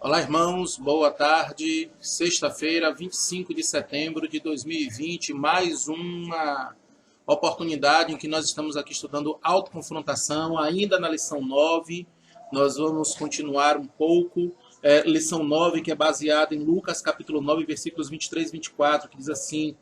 Olá, irmãos, boa tarde. Sexta-feira, 25 de setembro de 2020, mais uma oportunidade em que nós estamos aqui estudando autoconfrontação, ainda na lição 9. Nós vamos continuar um pouco. Lição 9, que é baseada em Lucas, capítulo 9, versículos 23 e 24, que diz assim: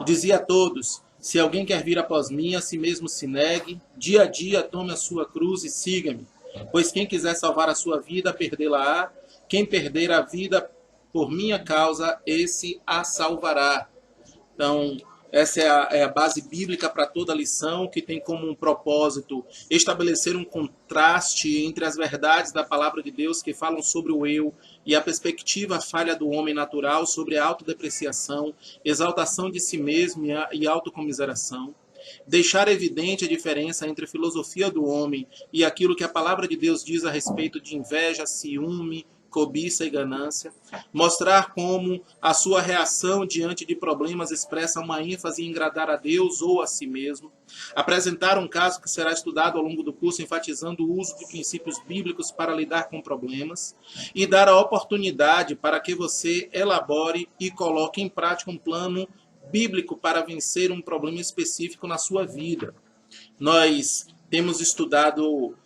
Dizia a todos: se alguém quer vir após mim, a si mesmo se negue, dia a dia tome a sua cruz e siga-me. Pois quem quiser salvar a sua vida, perdê-la-á. Quem perder a vida por minha causa, esse a salvará. Então, essa é a base bíblica para toda a lição, que tem como um propósito estabelecer um contraste entre as verdades da palavra de Deus que falam sobre o eu e a perspectiva falha do homem natural sobre a autodepreciação, exaltação de si mesmo e autocomiseração. Deixar evidente a diferença entre a filosofia do homem e aquilo que a palavra de Deus diz a respeito de inveja, ciúme, cobiça e ganância, mostrar como a sua reação diante de problemas expressa uma ênfase em agradar a Deus ou a si mesmo, apresentar um caso que será estudado ao longo do curso, enfatizando o uso de princípios bíblicos para lidar com problemas, e dar a oportunidade para que você elabore e coloque em prática um plano bíblico para vencer um problema específico na sua vida. Nós temos estudado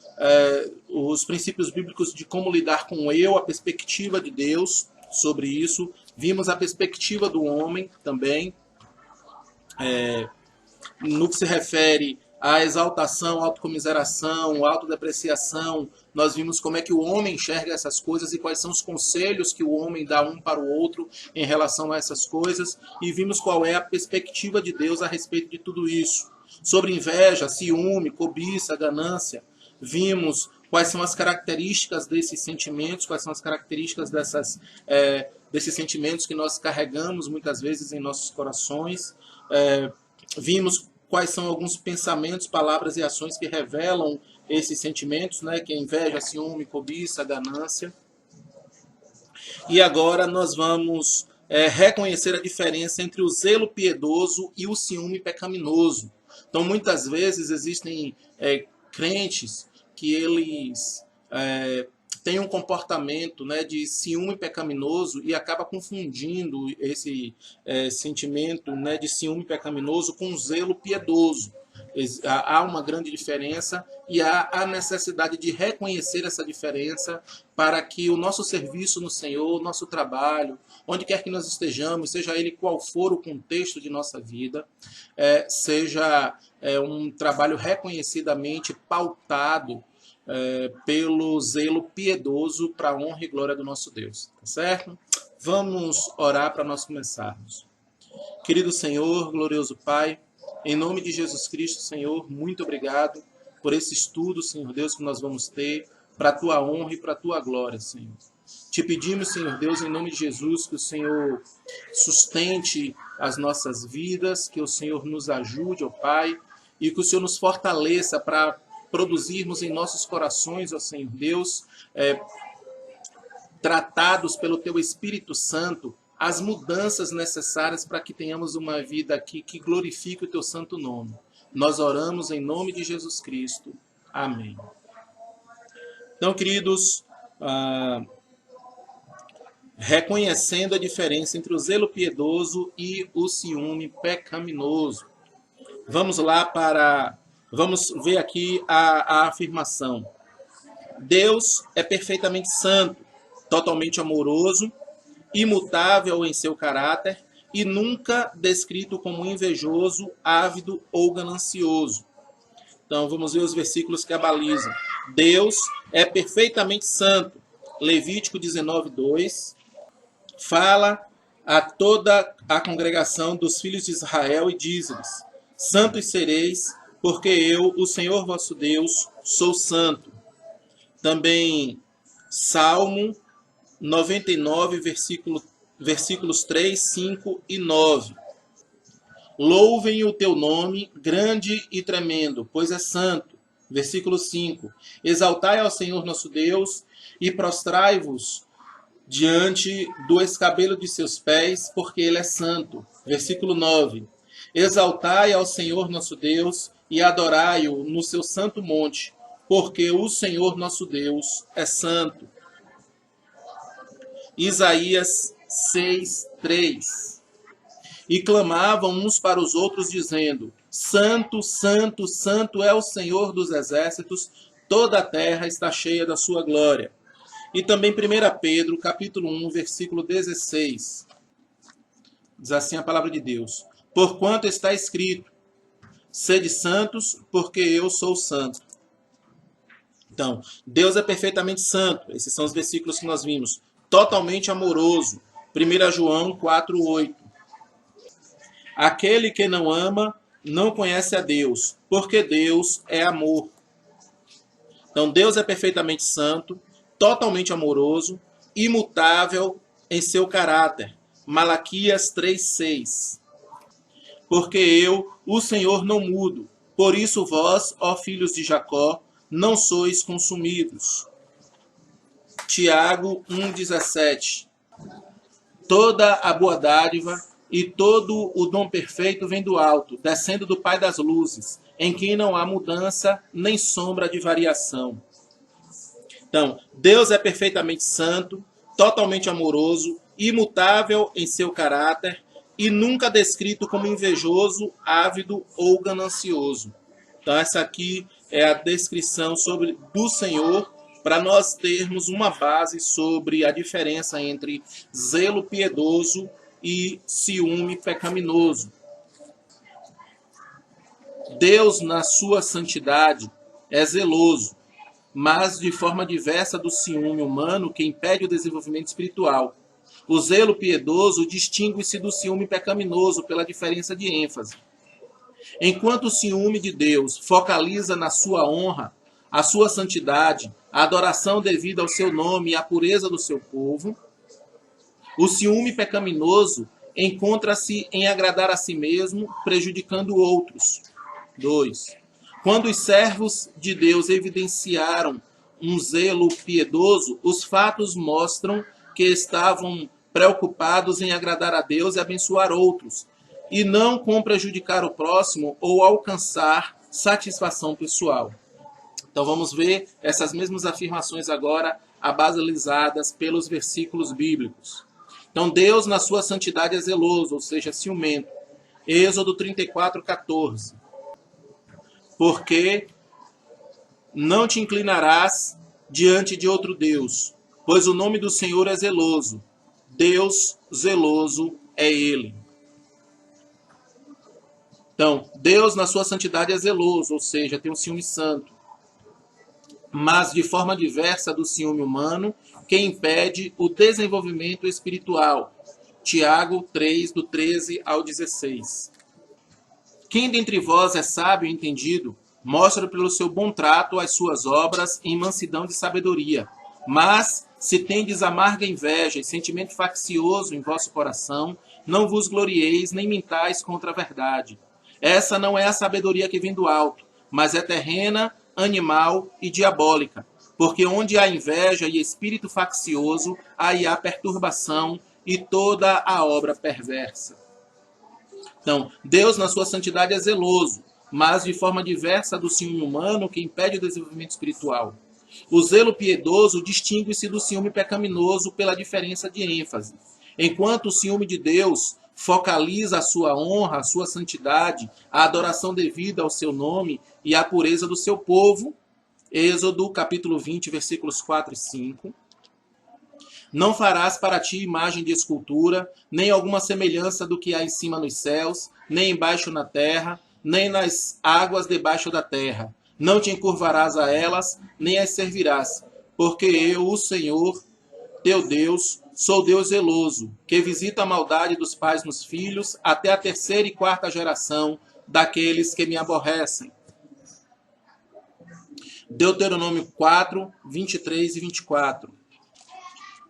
os princípios bíblicos de como lidar com o eu, a perspectiva de Deus sobre isso. Vimos a perspectiva do homem também, no que se refere à exaltação, autocomiseração, autodepreciação. Nós vimos como é que o homem enxerga essas coisas e quais são os conselhos que o homem dá um para o outro em relação a essas coisas. E vimos qual é a perspectiva de Deus a respeito de tudo isso. Sobre inveja, ciúme, cobiça, ganância. Vimos quais são as características desses sentimentos, quais são as características desses sentimentos que nós carregamos muitas vezes em nossos corações. Vimos quais são alguns pensamentos, palavras e ações que revelam esses sentimentos, né, que é inveja, ciúme, cobiça, ganância. E agora nós vamos reconhecer a diferença entre o zelo piedoso e o ciúme pecaminoso. Então, muitas vezes existem crentes que eles têm um comportamento, né, de ciúme pecaminoso e acaba confundindo esse sentimento, né, de ciúme pecaminoso com zelo piedoso. Há uma grande diferença e há a necessidade de reconhecer essa diferença para que o nosso serviço no Senhor, nosso trabalho, onde quer que nós estejamos, seja ele qual for o contexto de nossa vida, seja um trabalho reconhecidamente pautado pelo zelo piedoso para a honra e glória do nosso Deus. Tá certo? Vamos orar para nós começarmos. Querido Senhor, glorioso Pai, em nome de Jesus Cristo, Senhor, muito obrigado por esse estudo, Senhor Deus, que nós vamos ter para a Tua honra e para a Tua glória, Senhor. Te pedimos, Senhor Deus, em nome de Jesus, que o Senhor sustente as nossas vidas, que o Senhor nos ajude, ó Pai, e que o Senhor nos fortaleça para produzirmos em nossos corações, ó Senhor Deus, tratados pelo Teu Espírito Santo, as mudanças necessárias para que tenhamos uma vida aqui que glorifique o Teu santo nome. Nós oramos em nome de Jesus Cristo. Amém. Então, queridos, reconhecendo a diferença entre o zelo piedoso e o ciúme pecaminoso. Vamos ver aqui a afirmação. Deus é perfeitamente santo, totalmente amoroso, imutável em seu caráter e nunca descrito como invejoso, ávido ou ganancioso. Então, vamos ver os versículos que abalizam. Deus é perfeitamente santo. Levítico 19:2 fala a toda a congregação dos filhos de Israel e diz-lhes: santos sereis, porque eu, o Senhor vosso Deus, sou santo. Também Salmo 99, versículos 3, 5 e 9. Louvem o teu nome, grande e tremendo, pois é santo. Versículo 5. Exaltai ao Senhor nosso Deus e prostrai-vos diante do escabelo de seus pés, porque ele é santo. Versículo 9. Exaltai ao Senhor nosso Deus e adorai-o no seu santo monte, porque o Senhor nosso Deus é santo. Isaías 6:3. E clamavam uns para os outros, dizendo: Santo, Santo, Santo é o Senhor dos exércitos, toda a terra está cheia da sua glória. E também 1 Pedro, capítulo 1, versículo 16. Diz assim a palavra de Deus: Porquanto está escrito: Sede santos, porque eu sou santo. Então, Deus é perfeitamente santo. Esses são os versículos que nós vimos. Totalmente amoroso. 1 João 4:8. Aquele que não ama não conhece a Deus, porque Deus é amor. Então, Deus é perfeitamente santo, totalmente amoroso, imutável em seu caráter. Malaquias 3:6. Porque eu, o Senhor, não mudo. Por isso vós, ó filhos de Jacó, não sois consumidos. Tiago 1:17. Toda a boa dádiva e todo o dom perfeito vem do alto, descendo do Pai das luzes, em quem não há mudança nem sombra de variação. Então, Deus é perfeitamente santo, totalmente amoroso, imutável em seu caráter e nunca descrito como invejoso, ávido ou ganancioso. Então, essa aqui é a descrição do Senhor, para nós termos uma base sobre a diferença entre zelo piedoso e ciúme pecaminoso. Deus, na sua santidade, é zeloso, mas de forma diversa do ciúme humano que impede o desenvolvimento espiritual. O zelo piedoso distingue-se do ciúme pecaminoso pela diferença de ênfase. Enquanto o ciúme de Deus focaliza na sua honra, a sua santidade, a adoração devida ao seu nome e a pureza do seu povo, o ciúme pecaminoso encontra-se em agradar a si mesmo, prejudicando outros. 2. Quando os servos de Deus evidenciaram um zelo piedoso, os fatos mostram que estavam preocupados em agradar a Deus e abençoar outros, e não com prejudicar o próximo ou alcançar satisfação pessoal. Então vamos ver essas mesmas afirmações agora abalizadas pelos versículos bíblicos. Então Deus na sua santidade é zeloso, ou seja, ciumento. Êxodo 34:14. Porque não te inclinarás diante de outro Deus, pois o nome do Senhor é zeloso. Deus zeloso é Ele. Então, Deus na sua santidade é zeloso, ou seja, tem um ciúme santo, mas de forma diversa do ciúme humano, que impede o desenvolvimento espiritual. Tiago 3, do 13 ao 16. Quem dentre vós é sábio e entendido, mostra pelo seu bom trato as suas obras em mansidão de sabedoria. Mas, se tendes amarga inveja e sentimento faccioso em vosso coração, não vos glorieis nem mintais contra a verdade. Essa não é a sabedoria que vem do alto, mas é terrena, animal e diabólica. Porque onde há inveja e espírito faccioso, aí há perturbação e toda a obra perversa. Então, Deus na sua santidade é zeloso, mas de forma diversa do ciúme humano que impede o desenvolvimento espiritual. O zelo piedoso distingue-se do ciúme pecaminoso pela diferença de ênfase. Enquanto o ciúme de Deus focaliza a sua honra, a sua santidade, a adoração devida ao seu nome e a pureza do seu povo. Êxodo capítulo 20, versículos 4 e 5. Não farás para ti imagem de escultura, nem alguma semelhança do que há em cima nos céus, nem embaixo na terra, nem nas águas debaixo da terra. Não te encurvarás a elas, nem as servirás, porque eu, o Senhor, teu Deus, sou Deus zeloso, que visita a maldade dos pais nos filhos, até a terceira e quarta geração daqueles que me aborrecem. Deuteronômio 4, 23 e 24.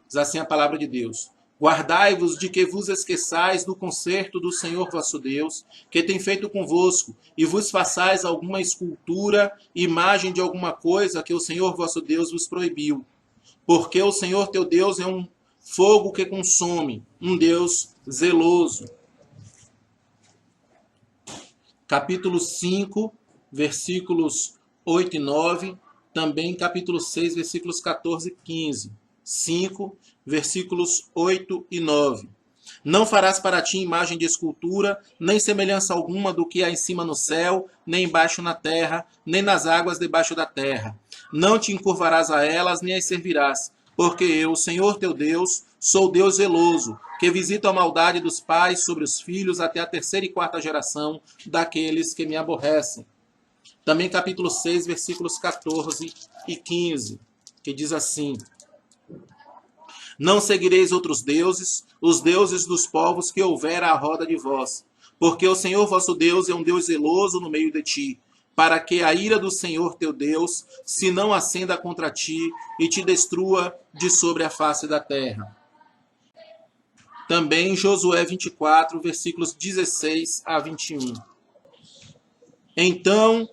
Diz assim a palavra de Deus. Guardai-vos de que vos esqueçais do concerto do Senhor vosso Deus, que tem feito convosco, e vos façais alguma escultura, imagem de alguma coisa que o Senhor vosso Deus vos proibiu. Porque o Senhor teu Deus é um fogo que consome, um Deus zeloso. Capítulo 5, versículos 8 e 9, também capítulo 6, versículos 14 e 15. 5, versículos 8 e 9. Não farás para ti imagem de escultura, nem semelhança alguma do que há em cima no céu, nem embaixo na terra, nem nas águas debaixo da terra. Não te encurvarás a elas, nem as servirás, porque eu, o Senhor teu Deus, sou Deus zeloso, que visito a maldade dos pais sobre os filhos até a terceira e quarta geração daqueles que me aborrecem. Também capítulo 6, versículos 14 e 15, que diz assim: Não seguireis outros deuses, os deuses dos povos que houver à roda de vós, porque o Senhor vosso Deus é um Deus zeloso no meio de ti, para que a ira do Senhor teu Deus se não acenda contra ti e te destrua de sobre a face da terra. Também Josué 24, versículos 16 a 21. Então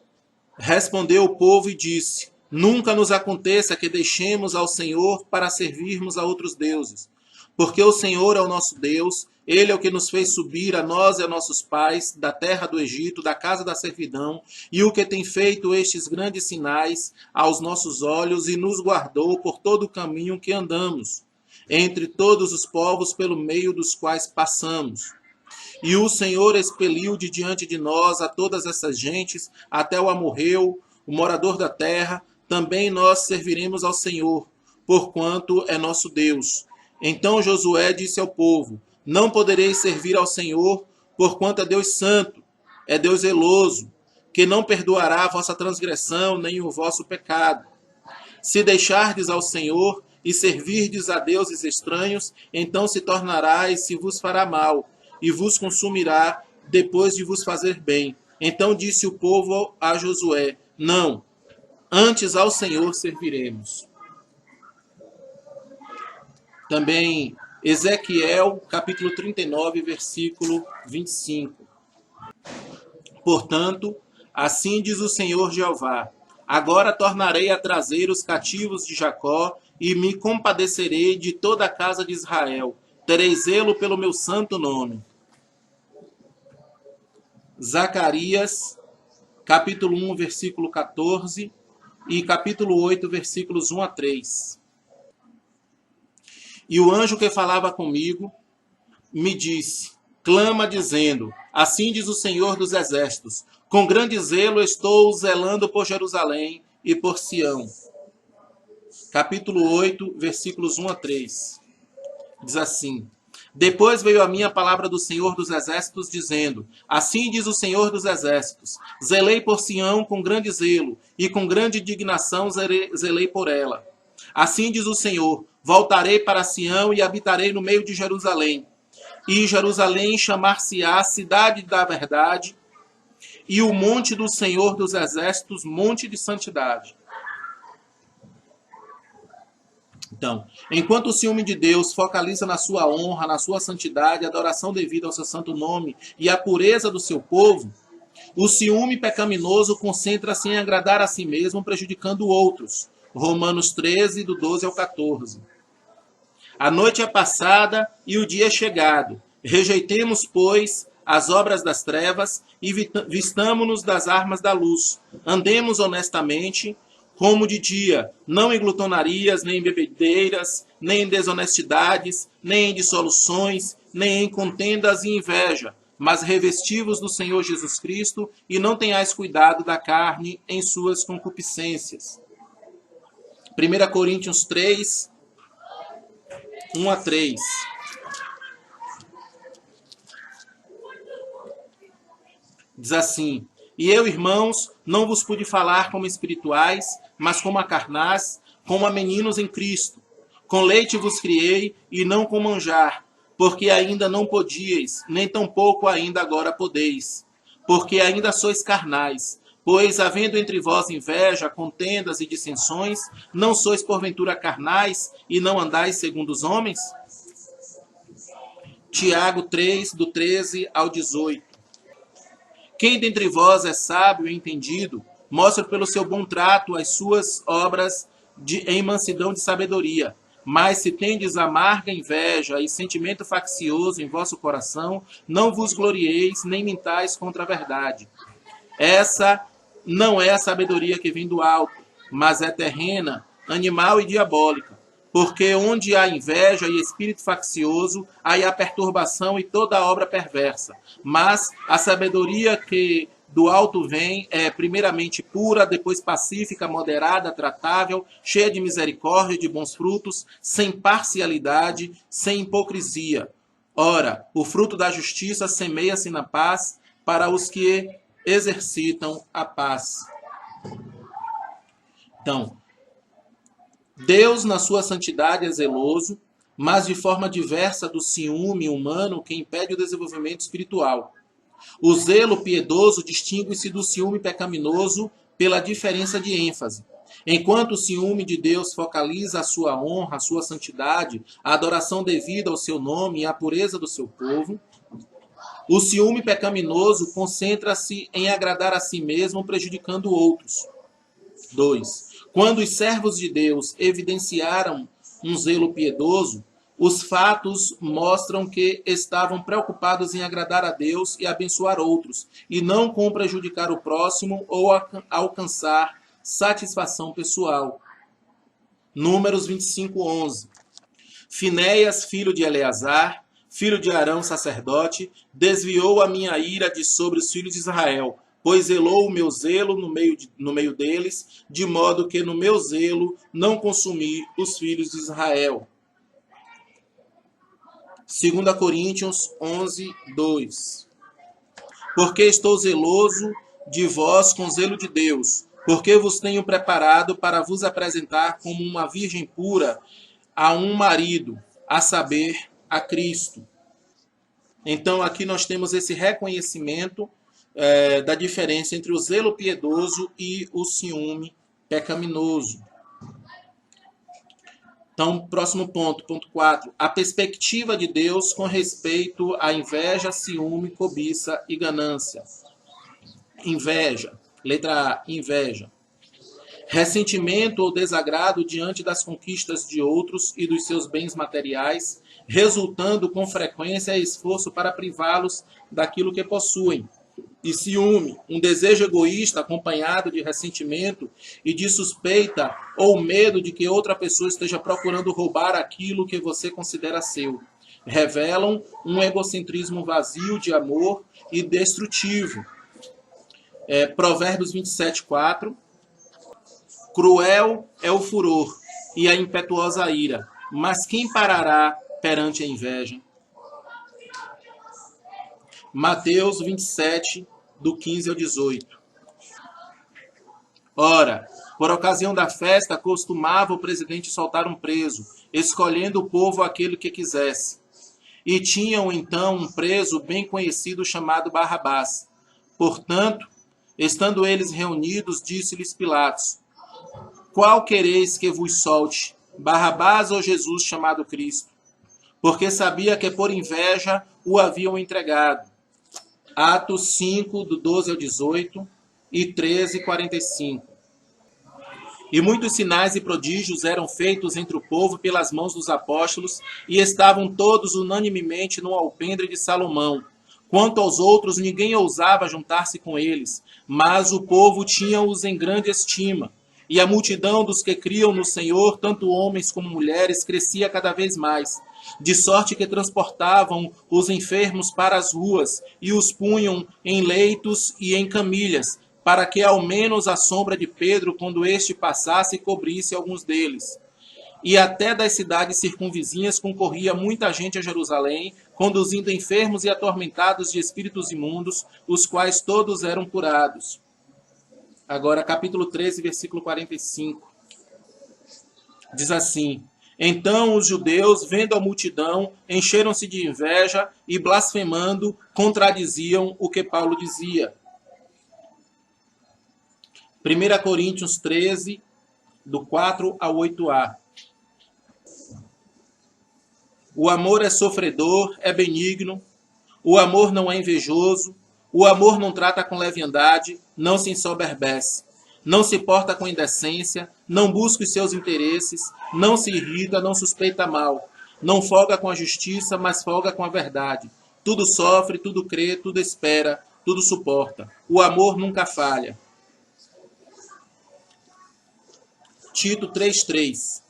respondeu o povo e disse: Nunca nos aconteça que deixemos ao Senhor para servirmos a outros deuses. Porque o Senhor é o nosso Deus, Ele é o que nos fez subir, a nós e a nossos pais, da terra do Egito, da casa da servidão, e o que tem feito estes grandes sinais aos nossos olhos e nos guardou por todo o caminho que andamos, entre todos os povos pelo meio dos quais passamos. E o Senhor expeliu de diante de nós a todas essas gentes, até o amorreu, o morador da terra. Também nós serviremos ao Senhor, porquanto é nosso Deus. Então Josué disse ao povo: Não podereis servir ao Senhor, porquanto é Deus santo, é Deus zeloso, que não perdoará a vossa transgressão nem o vosso pecado. Se deixardes ao Senhor e servirdes a deuses estranhos, então se tornará e se vos fará mal, e vos consumirá depois de vos fazer bem. Então disse o povo a Josué: Não, antes ao Senhor serviremos. Também Ezequiel, capítulo 39, versículo 25. Portanto, assim diz o Senhor Jeová: Agora tornarei a trazer os cativos de Jacó e me compadecerei de toda a casa de Israel. Terei zelo pelo meu santo nome. Zacarias, capítulo 1, versículo 14 e capítulo 8, versículos 1 a 3. E o anjo que falava comigo me disse: Clama dizendo: Assim diz o Senhor dos Exércitos, com grande zelo estou zelando por Jerusalém e por Sião. Capítulo 8, versículos 1 a 3. Diz assim: Depois veio a mim a palavra do Senhor dos Exércitos, dizendo: Assim diz o Senhor dos Exércitos, zelei por Sião com grande zelo, e com grande indignação zelei por ela. Assim diz o Senhor: Voltarei para Sião e habitarei no meio de Jerusalém. E Jerusalém chamar-se-á cidade da verdade, e o monte do Senhor dos Exércitos, monte de santidade. Então, enquanto o ciúme de Deus focaliza na sua honra, na sua santidade, a adoração devida ao seu santo nome e a pureza do seu povo, o ciúme pecaminoso concentra-se em agradar a si mesmo, prejudicando outros. Romanos 13, do 12 ao 14. A noite é passada e o dia é chegado. Rejeitemos, pois, as obras das trevas e vistamo-nos das armas da luz. Andemos honestamente, como de dia, não em glutonarias, nem em bebedeiras, nem em desonestidades, nem em dissoluções, nem em contendas e inveja, mas revestivos do Senhor Jesus Cristo e não tenhais cuidado da carne em suas concupiscências. 1 Coríntios 3, 1 a 3. Diz assim: E eu, irmãos, não vos pude falar como espirituais, mas como a carnais, como a meninos em Cristo. Com leite vos criei, e não com manjar, porque ainda não podíeis, nem tampouco ainda agora podeis, porque ainda sois carnais. Pois, havendo entre vós inveja, contendas e dissensões, não sois porventura carnais, e não andais segundo os homens? Tiago 3, do 13 ao 18. Quem dentre vós é sábio e entendido, mostra pelo seu bom trato as suas obras em mansidão de sabedoria. Mas se tendes amarga inveja e sentimento faccioso em vosso coração, não vos glorieis nem mintais contra a verdade. Essa não é a sabedoria que vem do alto, mas é terrena, animal e diabólica. Porque onde há inveja e espírito faccioso, aí há perturbação e toda obra perversa. Mas a sabedoria que do alto vem é primeiramente pura, depois pacífica, moderada, tratável, cheia de misericórdia e de bons frutos, sem parcialidade, sem hipocrisia. Ora, o fruto da justiça semeia-se na paz para os que exercitam a paz. Então, Deus, na sua santidade, é zeloso, mas de forma diversa do ciúme humano que impede o desenvolvimento espiritual. O zelo piedoso distingue-se do ciúme pecaminoso pela diferença de ênfase. Enquanto o ciúme de Deus focaliza a sua honra, a sua santidade, a adoração devida ao seu nome e a pureza do seu povo, o ciúme pecaminoso concentra-se em agradar a si mesmo, prejudicando outros. 2. Quando os servos de Deus evidenciaram um zelo piedoso, os fatos mostram que estavam preocupados em agradar a Deus e abençoar outros, e não com prejudicar o próximo ou alcançar satisfação pessoal. Números 25:11. Finéias, filho de Eleazar, filho de Arão, sacerdote, desviou a minha ira de sobre os filhos de Israel, pois zelou o meu zelo no meio deles, de modo que no meu zelo não consumi os filhos de Israel. 2 Coríntios 11:2. Porque estou zeloso de vós com zelo de Deus, porque vos tenho preparado para vos apresentar como uma virgem pura a um marido, a saber, a Cristo. Então aqui nós temos esse reconhecimento da diferença entre o zelo piedoso e o ciúme pecaminoso. Então, próximo ponto, ponto 4. A perspectiva de Deus com respeito à inveja, ciúme, cobiça e ganância. Inveja. Letra A, inveja. Ressentimento ou desagrado diante das conquistas de outros e dos seus bens materiais, resultando com frequência em esforço para privá-los daquilo que possuem. E ciúme, um desejo egoísta acompanhado de ressentimento e de suspeita ou medo de que outra pessoa esteja procurando roubar aquilo que você considera seu. Revelam um egocentrismo vazio de amor e destrutivo. Provérbios 27:4. Cruel é o furor e a impetuosa ira, mas quem parará perante a inveja? Mateus 27, do 15 ao 18. Ora, por ocasião da festa, costumava o presidente soltar um preso, escolhendo o povo aquele que quisesse. E tinham então um preso bem conhecido chamado Barrabás. Portanto, estando eles reunidos, disse-lhes Pilatos: qual quereis que vos solte, Barrabás ou Jesus chamado Cristo? Porque sabia que por inveja o haviam entregado. Atos 5, do 12 ao 18 e 13:45. E muitos sinais e prodígios eram feitos entre o povo pelas mãos dos apóstolos, e estavam todos unanimemente no alpendre de Salomão. Quanto aos outros, ninguém ousava juntar-se com eles, mas o povo tinha-os em grande estima. E a multidão dos que criam no Senhor, tanto homens como mulheres, crescia cada vez mais, de sorte que transportavam os enfermos para as ruas e os punham em leitos e em camilhas, para que ao menos a sombra de Pedro, quando este passasse, cobrisse alguns deles. E até das cidades circunvizinhas concorria muita gente a Jerusalém, conduzindo enfermos e atormentados de espíritos imundos, os quais todos eram curados. Agora, capítulo 13, versículo 45. Diz assim: então os judeus, vendo a multidão, encheram-se de inveja e, blasfemando, contradiziam o que Paulo dizia. 1 Coríntios 13, do 4 ao 8a. O amor é sofredor, é benigno, o amor não é invejoso, o amor não trata com leviandade, não se ensoberbece, não se porta com indecência, não busca os seus interesses, não se irrita, não suspeita mal, não folga com a justiça, mas folga com a verdade. Tudo sofre, tudo crê, tudo espera, tudo suporta. O amor nunca falha. Tito 3:3.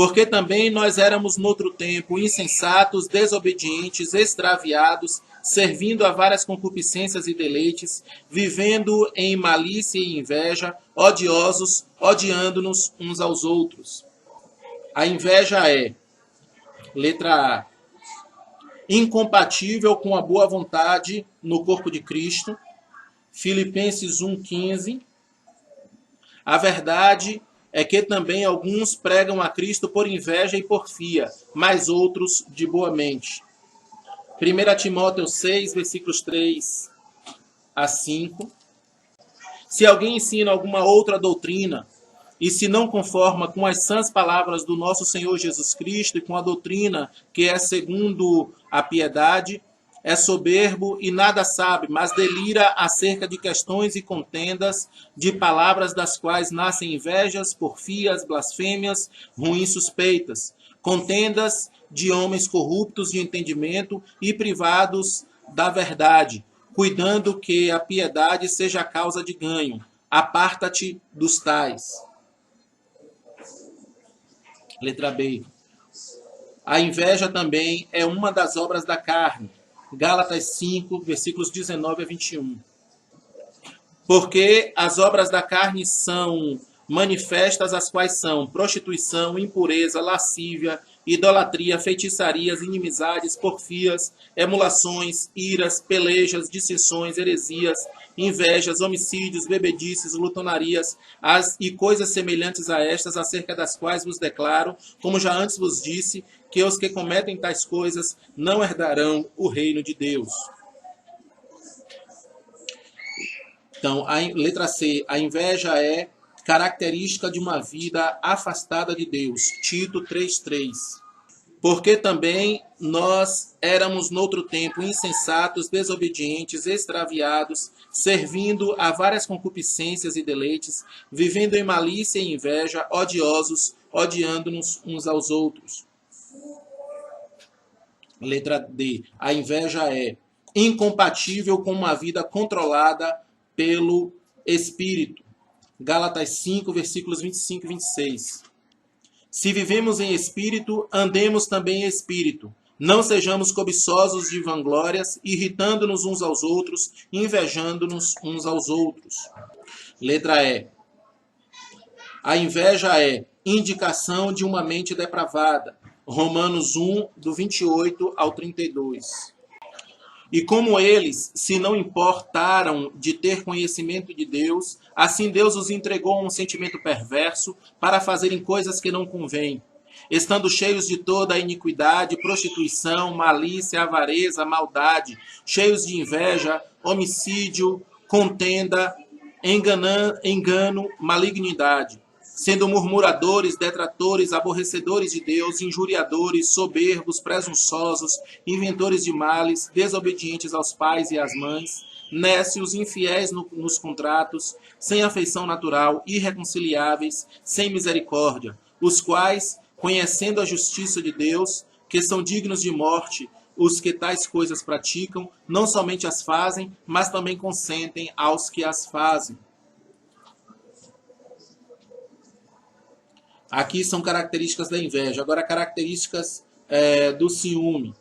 Porque também nós éramos noutro tempo insensatos, desobedientes, extraviados, servindo a várias concupiscências e deleites, vivendo em malícia e inveja, odiosos, odiando-nos uns aos outros. A inveja é, letra A, incompatível com a boa vontade no corpo de Cristo. Filipenses 1,15. A verdade é que também alguns pregam a Cristo por inveja e porfia, mas outros de boa mente. 1 Timóteo 6, versículos 3 a 5. Se alguém ensina alguma outra doutrina, e se não conforma com as sãs palavras do nosso Senhor Jesus Cristo e com a doutrina que é segundo a piedade, é soberbo e nada sabe, mas delira acerca de questões e contendas, de palavras das quais nascem invejas, porfias, blasfêmias, ruins suspeitas, contendas de homens corruptos de entendimento e privados da verdade, cuidando que a piedade seja a causa de ganho. Aparta-te dos tais. Letra B. A inveja também é uma das obras da carne. Gálatas 5, versículos 19 a 21. Porque as obras da carne são manifestas, as quais são prostituição, impureza, lascívia, idolatria, feitiçarias, inimizades, porfias, emulações, iras, pelejas, dissensões, heresias, invejas, homicídios, bebedices, glutonarias, e coisas semelhantes a estas, acerca das quais vos declaro, como já antes vos disse, que os que cometem tais coisas não herdarão o reino de Deus. Então, a letra C, a inveja é característica de uma vida afastada de Deus. Tito 3,3. Porque também nós éramos noutro tempo insensatos, desobedientes, extraviados, servindo a várias concupiscências e deleites, vivendo em malícia e inveja, odiosos, odiando-nos uns aos outros. Letra D. A inveja é incompatível com uma vida controlada pelo Espírito. Gálatas 5, versículos 25 e 26. Se vivemos em Espírito, andemos também em Espírito. Não sejamos cobiçosos de vanglórias, irritando-nos uns aos outros, invejando-nos uns aos outros. Letra E. A inveja é indicação de uma mente depravada. Romanos 1, do 28 ao 32. E como eles se não importaram de ter conhecimento de Deus, assim Deus os entregou a um sentimento perverso para fazerem coisas que não convêm, estando cheios de toda a iniquidade, prostituição, malícia, avareza, maldade, cheios de inveja, homicídio, contenda, engano, malignidade, sendo murmuradores, detratores, aborrecedores de Deus, injuriadores, soberbos, presunçosos, inventores de males, desobedientes aos pais e às mães, nécios, infiéis nos contratos, sem afeição natural, irreconciliáveis, sem misericórdia, os quais, conhecendo a justiça de Deus, que são dignos de morte, os que tais coisas praticam, não somente as fazem, mas também consentem aos que as fazem. Aqui são características da inveja. Agora, características do ciúme.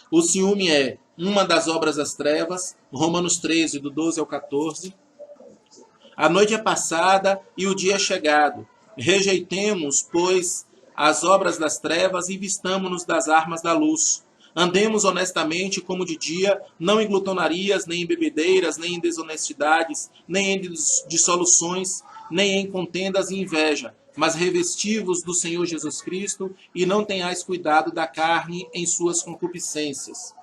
O ciúme é uma das obras das trevas, Romanos 13, do 12 ao 14. A noite é passada e o dia é chegado. Rejeitemos, pois, as obras das trevas e vistamo-nos das armas da luz. Andemos honestamente como de dia, não em glutonarias, nem em bebedeiras, nem em desonestidades, nem em dissoluções, nem em contendas e inveja, mas revesti-vos do Senhor Jesus Cristo e não tenhais cuidado da carne em suas concupiscências.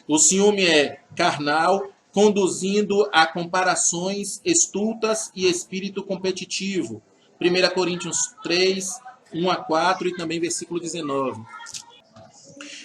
O ciúme é carnal, conduzindo a comparações estultas e espírito competitivo. 1 Coríntios 3, 1 a 4 e também versículo 19.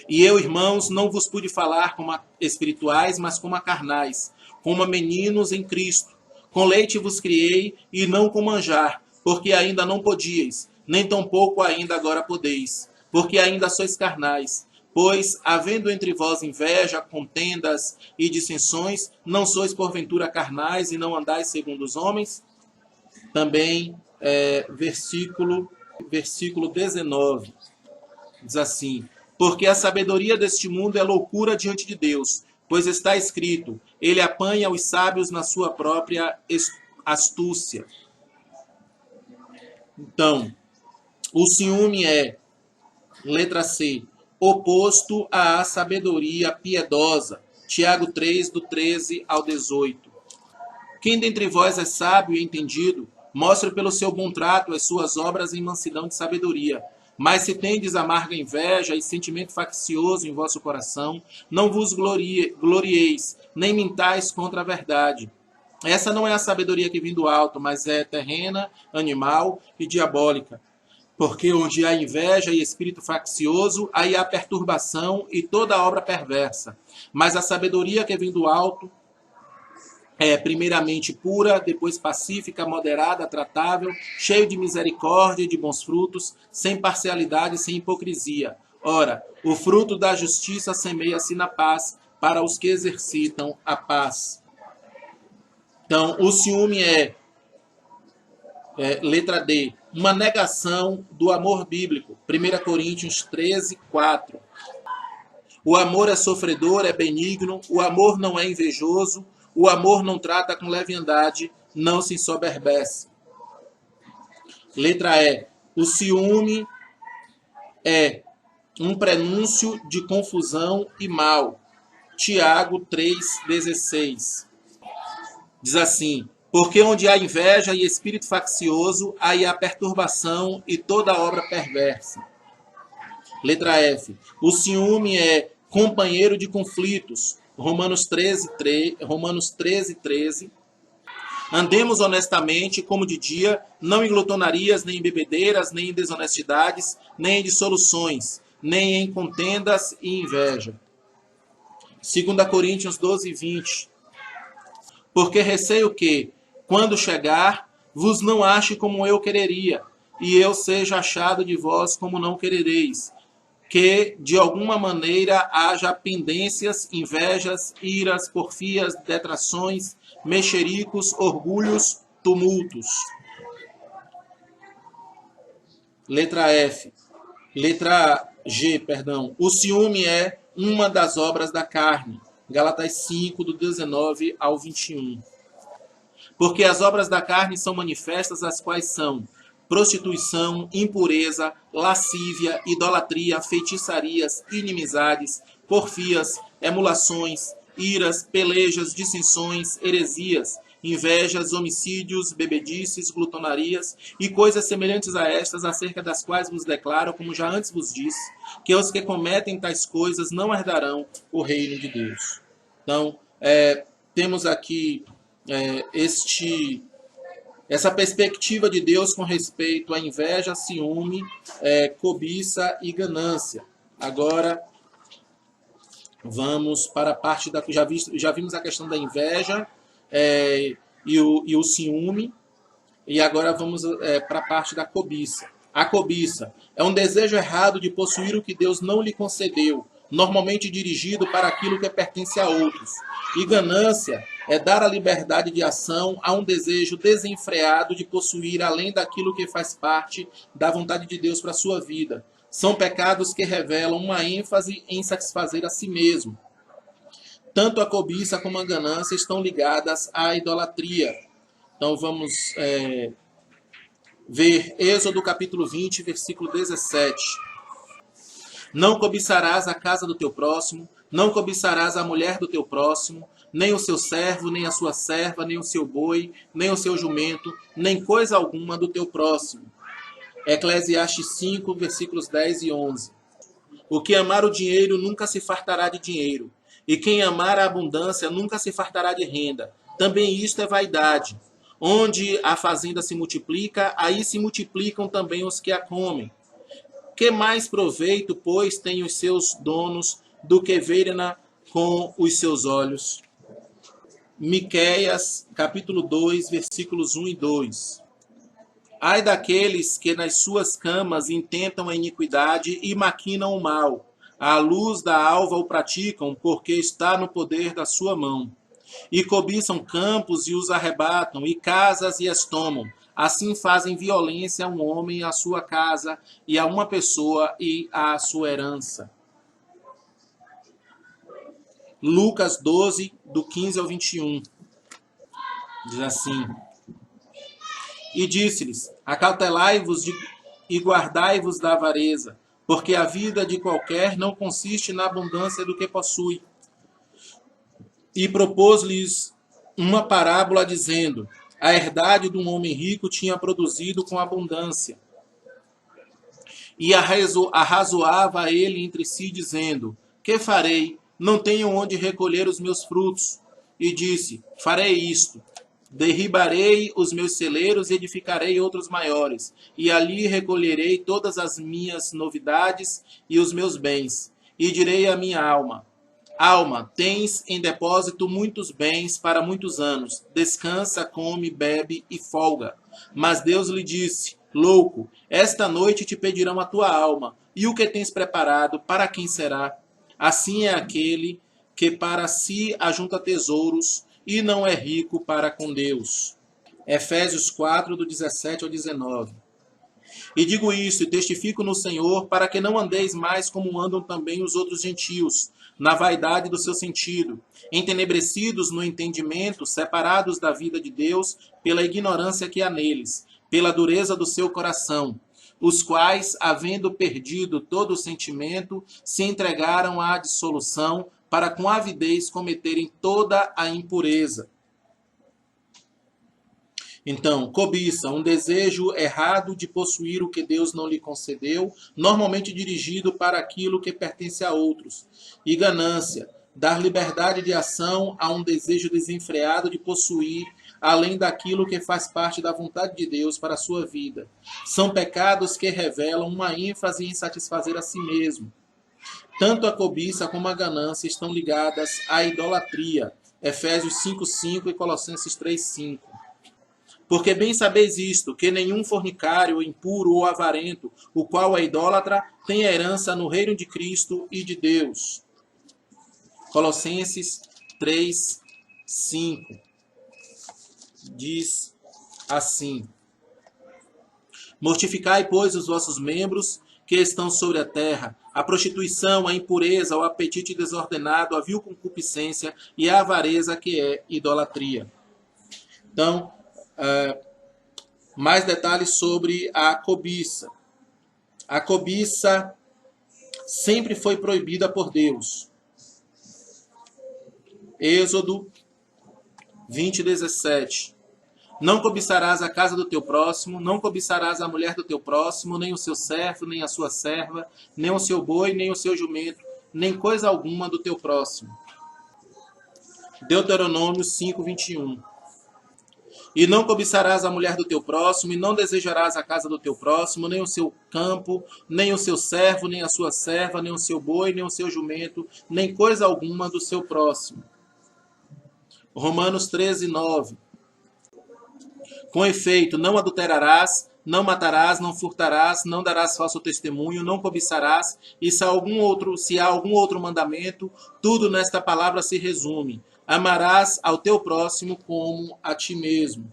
E eu, irmãos, não vos pude falar como a espirituais, mas como a carnais, como a meninos em Cristo. Com leite vos criei, e não com manjar, porque ainda não podíeis, nem tampouco ainda agora podeis, porque ainda sois carnais. Pois, havendo entre vós inveja, contendas e dissensões, não sois porventura carnais e não andais segundo os homens? Também versículo 19. Diz assim: porque a sabedoria deste mundo é loucura diante de Deus, pois está escrito, ele apanha os sábios na sua própria astúcia. Então, o ciúme é, letra C, oposto à sabedoria piedosa. Tiago 3, do 13 ao 18. Quem dentre vós é sábio e entendido, mostre pelo seu bom trato as suas obras em mansidão de sabedoria. Mas se tendes amarga inveja e sentimento faccioso em vosso coração, não vos glorieis, nem mintais contra a verdade. Essa não é a sabedoria que vem do alto, mas é terrena, animal e diabólica. Porque onde há inveja e espírito faccioso, aí há perturbação e toda obra perversa. Mas a sabedoria que vem do alto é primeiramente pura, depois pacífica, moderada, tratável, cheio de misericórdia e de bons frutos, sem parcialidade e sem hipocrisia. Ora, o fruto da justiça semeia-se na paz, para os que exercitam a paz. Então, o ciúme letra D, uma negação do amor bíblico. 1 Coríntios 13, 4. O amor é sofredor, é benigno, o amor não é invejoso, o amor não trata com leviandade, não se ensoberbece. Letra E, o ciúme é um prenúncio de confusão e mal. Tiago 3,16. Diz assim: porque onde há inveja e espírito faccioso, aí há perturbação e toda obra perversa. Letra F. O ciúme é companheiro de conflitos. Romanos 13:13. Andemos honestamente, como de dia, não em glutonarias, nem em bebedeiras, nem em desonestidades, nem em dissoluções, nem em contendas e inveja. 2 Coríntios 12:20. Porque receio que, quando chegar, vos não ache como eu quereria, e eu seja achado de vós como não querereis, que de alguma maneira haja pendências, invejas, iras, porfias, detrações, mexericos, orgulhos, tumultos. Letra F. Letra G, perdão. O ciúme é uma das obras da carne. Gálatas 5, do 19 ao 21. Porque as obras da carne são manifestas, as quais são prostituição, impureza, lascívia, idolatria, feitiçarias, inimizades, porfias, emulações, iras, pelejas, dissensões, heresias, invejas, homicídios, bebedices, glutonarias e coisas semelhantes a estas, acerca das quais vos declaro, como já antes vos disse, que os que cometem tais coisas não herdarão o reino de Deus. Então, temos aqui essa perspectiva de Deus com respeito à inveja, ciúme, cobiça e ganância. Agora, vamos para a parte da... Já vimos a questão da inveja e o ciúme, e agora vamos para a parte da cobiça. A cobiça é um desejo errado de possuir o que Deus não lhe concedeu, normalmente dirigido para aquilo que pertence a outros. E ganância é dar a liberdade de ação a um desejo desenfreado de possuir além daquilo que faz parte da vontade de Deus para a sua vida. São pecados que revelam uma ênfase em satisfazer a si mesmo. Tanto a cobiça como a ganância estão ligadas à idolatria. Então vamos ver Êxodo capítulo 20, versículo 17. Não cobiçarás a casa do teu próximo, não cobiçarás a mulher do teu próximo, nem o seu servo, nem a sua serva, nem o seu boi, nem o seu jumento, nem coisa alguma do teu próximo. Eclesiastes 5, versículos 10 e 11. O que amar o dinheiro nunca se fartará de dinheiro, e quem amar a abundância nunca se fartará de renda. Também isto é vaidade. Onde a fazenda se multiplica, aí se multiplicam também os que a comem. Que mais proveito, pois, têm os seus donos do que verem-na com os seus olhos? Miqueias, capítulo 2, versículos 1 e 2. Ai daqueles que nas suas camas intentam a iniquidade e maquinam o mal. À luz da alva o praticam, porque está no poder da sua mão. E cobiçam campos e os arrebatam, e casas e as tomam. assim fazem violência a um homem, à sua casa, e a uma pessoa e à sua herança. Lucas 12, do 15 ao 21. Diz assim: E disse-lhes: Acautelai-vos e guardai-vos da avareza, porque a vida de qualquer não consiste na abundância do que possui. E propôs-lhes uma parábola, dizendo: A herdade de um homem rico tinha produzido com abundância. E arrazoava ele entre si, dizendo: Que farei? Não tenho onde recolher os meus frutos. E disse: Farei isto: derribarei os meus celeiros e edificarei outros maiores, e ali recolherei todas as minhas novidades e os meus bens. E direi à minha alma: Alma, tens em depósito muitos bens para muitos anos. Descansa, come, bebe e folga. Mas Deus lhe disse: Louco, esta noite te pedirão a tua alma, e o que tens preparado, para quem será? Assim é aquele que para si ajunta tesouros e não é rico para com Deus. Efésios 4, do 17 ao 19. E digo isto e testifico no Senhor, para que não andeis mais como andam também os outros gentios, na vaidade do seu sentido, entenebrecidos no entendimento, separados da vida de Deus pela ignorância que há neles, pela dureza do seu coração, os quais, havendo perdido todo o sentimento, se entregaram à dissolução, para com avidez cometerem toda a impureza. Então, cobiça, um desejo errado de possuir o que Deus não lhe concedeu, normalmente dirigido para aquilo que pertence a outros. E ganância, dar liberdade de ação a um desejo desenfreado de possuir, além daquilo que faz parte da vontade de Deus para a sua vida. São pecados que revelam uma ênfase em satisfazer a si mesmo. Tanto a cobiça como a ganância estão ligadas à idolatria. Efésios 5:5 e Colossenses 3:5. Porque bem sabeis isto, que nenhum fornicário, impuro ou avarento, o qual é idólatra, tem herança no reino de Cristo e de Deus. Colossenses 3:5 diz assim: Mortificai, pois, os vossos membros que estão sobre a terra, a prostituição, a impureza, o apetite desordenado, a vil concupiscência e a avareza, que é idolatria. Então, mais detalhes sobre a cobiça. A cobiça sempre foi proibida por Deus. Êxodo 20:17. Não cobiçarás a casa do teu próximo, não cobiçarás a mulher do teu próximo, nem o seu servo, nem a sua serva, nem o seu boi, nem o seu jumento, nem coisa alguma do teu próximo. Deuteronômio 5:21. E não cobiçarás a mulher do teu próximo, e não desejarás a casa do teu próximo, nem o seu campo, nem o seu servo, nem a sua serva, nem o seu boi, nem o seu jumento, nem coisa alguma do seu próximo. Romanos 13:9. Com efeito, não adulterarás, não matarás, não furtarás, não darás falso testemunho, não cobiçarás, e se há algum outro mandamento, tudo nesta palavra se resume: amarás ao teu próximo como a ti mesmo.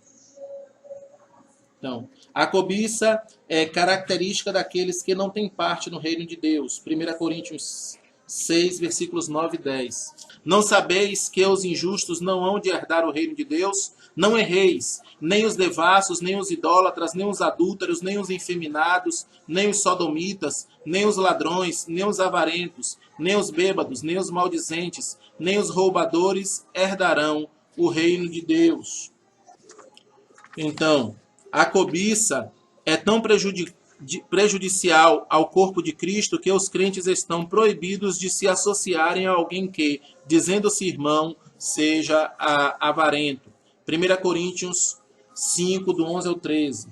Então, a cobiça é característica daqueles que não têm parte no reino de Deus. 1 Coríntios 6, versículos 9 e 10. Não sabeis que os injustos não hão de herdar o reino de Deus? Não erreis, nem os devassos, nem os idólatras, nem os adúlteros, nem os efeminados, nem os sodomitas, nem os ladrões, nem os avarentos, nem os bêbados, nem os maldizentes, nem os roubadores herdarão o reino de Deus. Então, a cobiça é tão prejudicial ao corpo de Cristo que os crentes estão proibidos de se associarem a alguém que, dizendo-se irmão, seja avarento. 1 Coríntios 5, do 11 ao 13.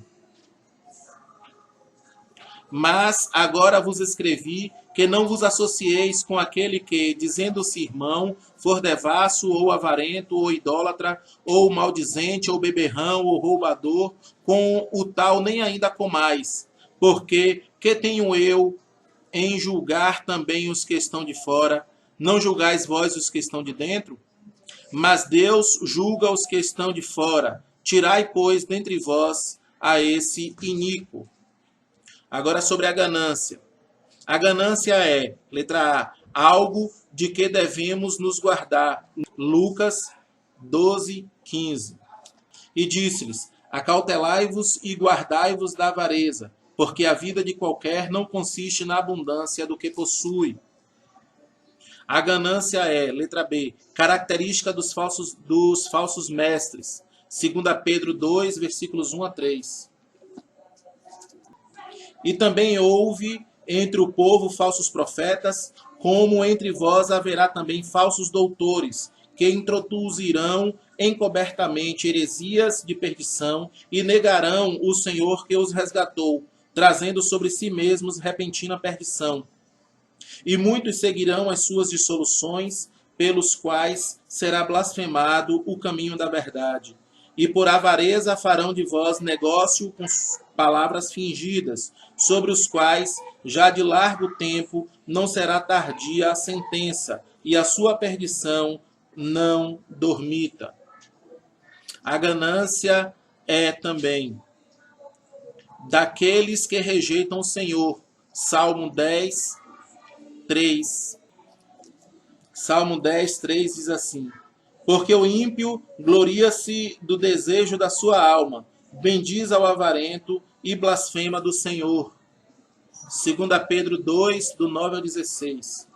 Mas agora vos escrevi que não vos associeis com aquele que, dizendo-se irmão, for devasso, ou avarento, ou idólatra, ou maldizente, ou beberrão, ou roubador, com o tal nem ainda comais. Porque que tenho eu em julgar também os que estão de fora? Não julgais vós os que estão de dentro? Mas Deus julga os que estão de fora. Tirai, pois, dentre vós a esse iníquo. Agora sobre a ganância. A ganância é, letra A, algo de que devemos nos guardar. Lucas 12:15. E disse-lhes: acautelai-vos e guardai-vos da avareza, porque a vida de qualquer não consiste na abundância do que possui. A ganância é, letra B, característica dos falsos mestres. 2 Pedro 2, versículos 1 a 3. E também houve entre o povo falsos profetas, como entre vós haverá também falsos doutores, que introduzirão encobertamente heresias de perdição e negarão o Senhor que os resgatou, trazendo sobre si mesmos repentina perdição. E muitos seguirão as suas dissoluções, pelos quais será blasfemado o caminho da verdade. E por avareza farão de vós negócio com palavras fingidas, sobre os quais, já de largo tempo, não será tardia a sentença, e a sua perdição não dormita. A ganância é também daqueles que rejeitam o Senhor. Salmo 10, 3. Salmo 10, 3 diz assim: porque o ímpio gloria-se do desejo da sua alma, bendiz ao avarento e blasfema do Senhor. 2 Pedro 2, do 9 ao 16.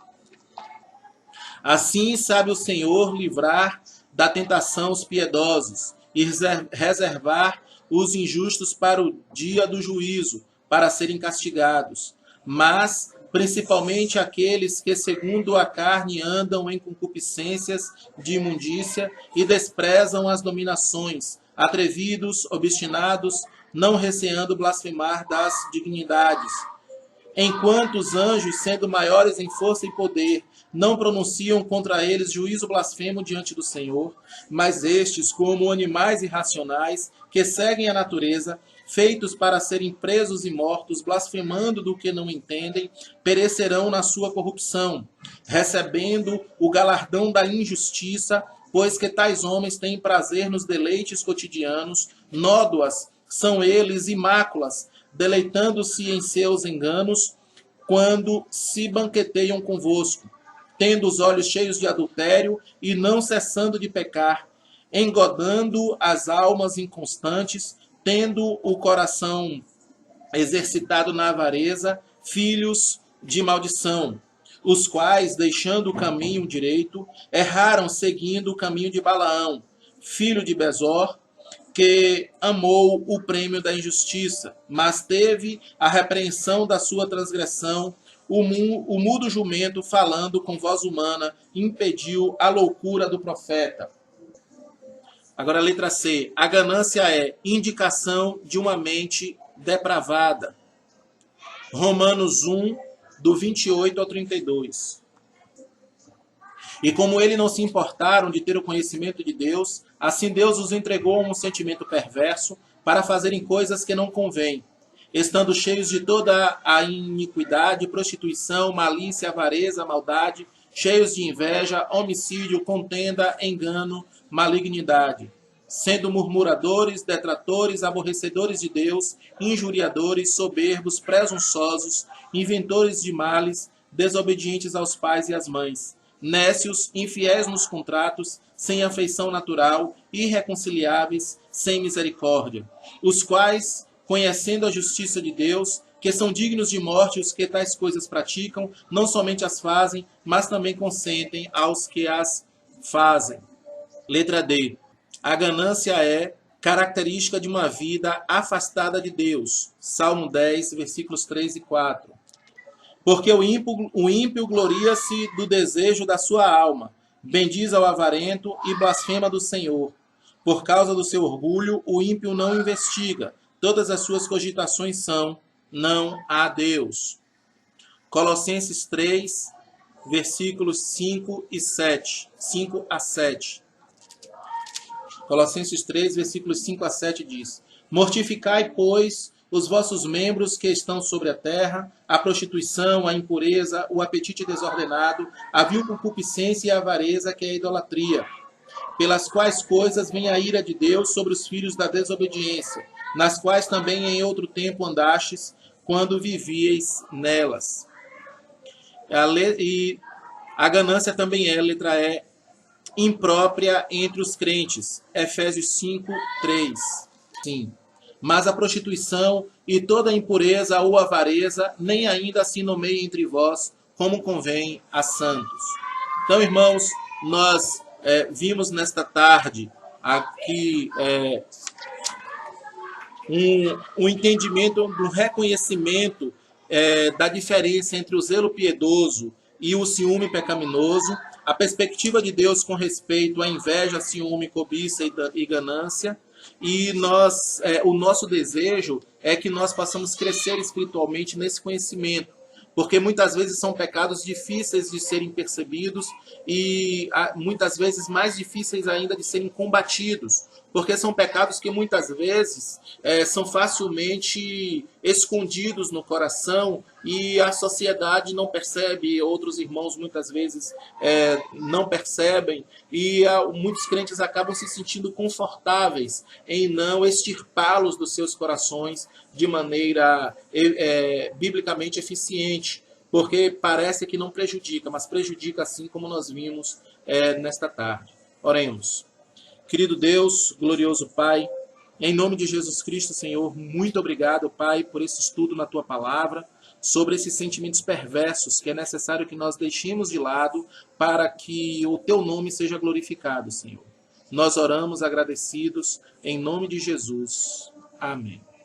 Assim sabe o Senhor livrar da tentação os piedosos e reservar os injustos para o dia do juízo, para serem castigados. Mas, principalmente aqueles que, segundo a carne, andam em concupiscências de imundícia e desprezam as dominações, atrevidos, obstinados, não receando blasfemar das dignidades. Enquanto os anjos, sendo maiores em força e poder, não pronunciam contra eles juízo blasfemo diante do Senhor, mas estes, como animais irracionais, que seguem a natureza, feitos para serem presos e mortos, blasfemando do que não entendem, perecerão na sua corrupção, recebendo o galardão da injustiça, pois que tais homens têm prazer nos deleites cotidianos, nódoas são eles e máculas, deleitando-se em seus enganos, quando se banqueteiam convosco, tendo os olhos cheios de adultério e não cessando de pecar, engodando as almas inconstantes, tendo o coração exercitado na avareza, filhos de maldição, os quais, deixando o caminho direito, erraram seguindo o caminho de Balaão, filho de Bezor, que amou o prêmio da injustiça, mas teve a repreensão da sua transgressão. O mudo jumento, falando com voz humana, impediu a loucura do profeta. Agora a letra C. A ganância é indicação de uma mente depravada. Romanos 1, do 28 ao 32. E como ele não se importaram de ter o conhecimento de Deus, assim Deus os entregou a um sentimento perverso para fazerem coisas que não convêm, estando cheios de toda a iniquidade, prostituição, malícia, avareza, maldade, cheios de inveja, homicídio, contenda, engano, malignidade, sendo murmuradores, detratores, aborrecedores de Deus, injuriadores, soberbos, presunçosos, inventores de males, desobedientes aos pais e às mães, nécios, infiéis nos contratos, sem afeição natural, irreconciliáveis, sem misericórdia, os quais, conhecendo a justiça de Deus, que são dignos de morte os que tais coisas praticam, não somente as fazem, mas também consentem aos que as fazem. Letra D. A ganância é característica de uma vida afastada de Deus. Salmo 10, versículos 3 e 4. Porque o ímpio gloria-se do desejo da sua alma, bendiz ao avarento e blasfema do Senhor. Por causa do seu orgulho, o ímpio não investiga. Todas as suas cogitações são: não há Deus. Colossenses 3, versículos 5 e 7. 5 a 7. Colossenses 3, versículos 5 a 7 diz: mortificai, pois, os vossos membros que estão sobre a terra, a prostituição, a impureza, o apetite desordenado, a vil concupiscência e a avareza, que é a idolatria, pelas quais coisas vem a ira de Deus sobre os filhos da desobediência, nas quais também em outro tempo andastes, quando vivieis nelas. E a ganância também é, letra E, imprópria entre os crentes. Efésios 5, 3. Sim. Mas a prostituição e toda impureza ou avareza nem ainda se nomeia entre vós, como convém a santos. Então, irmãos, nós vimos nesta tarde aqui um entendimento, um reconhecimento da diferença entre o zelo piedoso e o ciúme pecaminoso, a perspectiva de Deus com respeito à inveja, ciúme, cobiça e ganância. E o nosso desejo é que nós possamos crescer espiritualmente nesse conhecimento, porque muitas vezes são pecados difíceis de serem percebidos e muitas vezes mais difíceis ainda de serem combatidos, porque são pecados que muitas vezes são facilmente escondidos no coração e a sociedade não percebe, outros irmãos muitas vezes não percebem e muitos crentes acabam se sentindo confortáveis em não extirpá-los dos seus corações de maneira biblicamente eficiente, porque parece que não prejudica, mas prejudica assim como nós vimos nesta tarde. Oremos. Querido Deus, glorioso Pai, em nome de Jesus Cristo, Senhor, muito obrigado, Pai, por esse estudo na Tua Palavra, sobre esses sentimentos perversos que é necessário que nós deixemos de lado para que o Teu nome seja glorificado, Senhor. Nós oramos agradecidos em nome de Jesus. Amém.